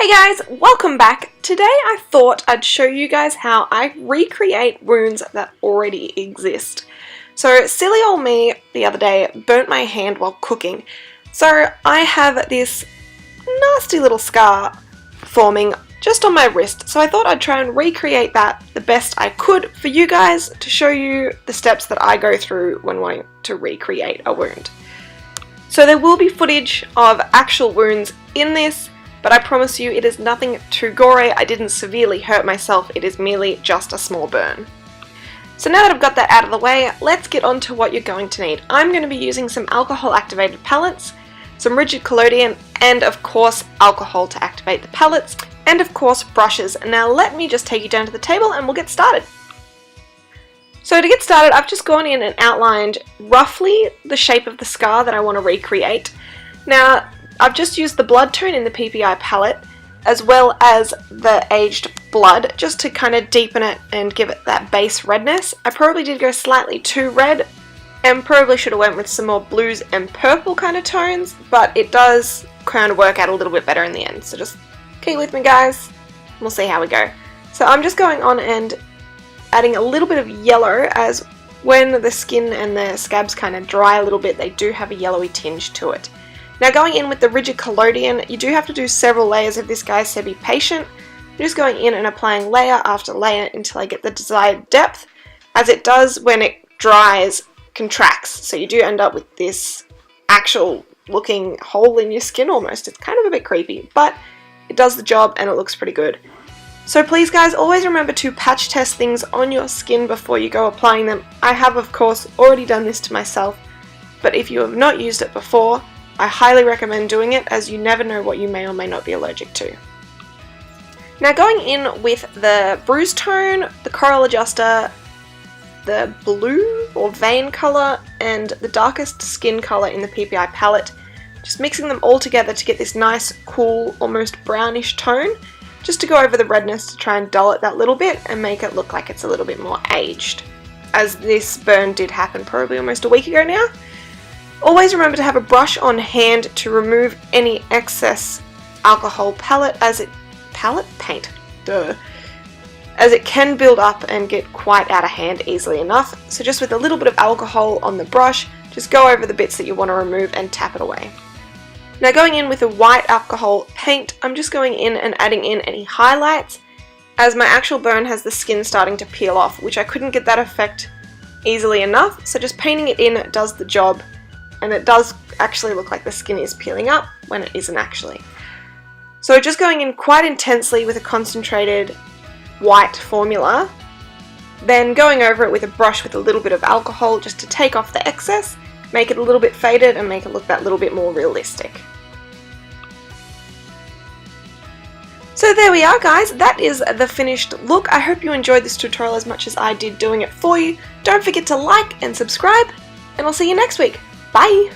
Hey guys, welcome back. Today I thought I'd show you guys how I recreate wounds that already exist. So silly old me the other day burnt my hand while cooking. So I have this nasty little scar forming just on my wrist. So I thought I'd try and recreate that the best I could for you guys to show you the steps that I go through when wanting to recreate a wound. So there will be footage of actual wounds in this, but I promise you it is nothing too gory. I didn't severely hurt myself, it is merely just a small burn. So now that I've got that out of the way, let's get on to what you're going to need. I'm going to be using some alcohol activated pellets, some rigid collodion, and of course alcohol to activate the pellets, and of course brushes. Now let me just take you down to the table and we'll get started. So to get started, I've just gone in and outlined roughly the shape of the scar that I want to recreate. Now I've just used the blood tone in the PPI palette as well as the aged blood just to kind of deepen it and give it that base redness. I probably did go slightly too red and probably should have went with some more blues and purple kind of tones, but it does kind of work out a little bit better in the end. So just keep with me guys, we'll see how we go. So I'm just going on and adding a little bit of yellow, as when the skin and the scabs kind of dry a little bit, they do have a yellowy tinge to it. Now going in with the rigid collodion, you do have to do several layers of this guys, so be patient. I'm just going in and applying layer after layer until I get the desired depth, as it does when it dries, contracts, so you do end up with this actual looking hole in your skin almost. It's kind of a bit creepy, but it does the job and it looks pretty good. So please guys, always remember to patch test things on your skin before you go applying them. I have of course already done this to myself, but if you have not used it before, I highly recommend doing it, as you never know what you may or may not be allergic to. Now going in with the bruise tone, the coral adjuster, the blue or vein colour, and the darkest skin colour in the PPI palette, just mixing them all together to get this nice, cool, almost brownish tone, just to go over the redness to try and dull it that little bit and make it look like it's a little bit more aged, as this burn did happen probably almost a week ago now. Always remember to have a brush on hand to remove any excess alcohol palette as it can build up and get quite out of hand easily enough. So just with a little bit of alcohol on the brush, just go over the bits that you want to remove and tap it away. Now going in with a white alcohol paint, I'm just going in and adding in any highlights, as my actual burn has the skin starting to peel off, which I couldn't get that effect easily enough, so just painting it in does the job. And it does actually look like the skin is peeling up when it isn't actually. So just going in quite intensely with a concentrated white formula, then going over it with a brush with a little bit of alcohol just to take off the excess, make it a little bit faded and make it look that little bit more realistic. So there we are guys, that is the finished look. I hope you enjoyed this tutorial as much as I did doing it for you. Don't forget to like and subscribe, and I'll see you next week. Bye!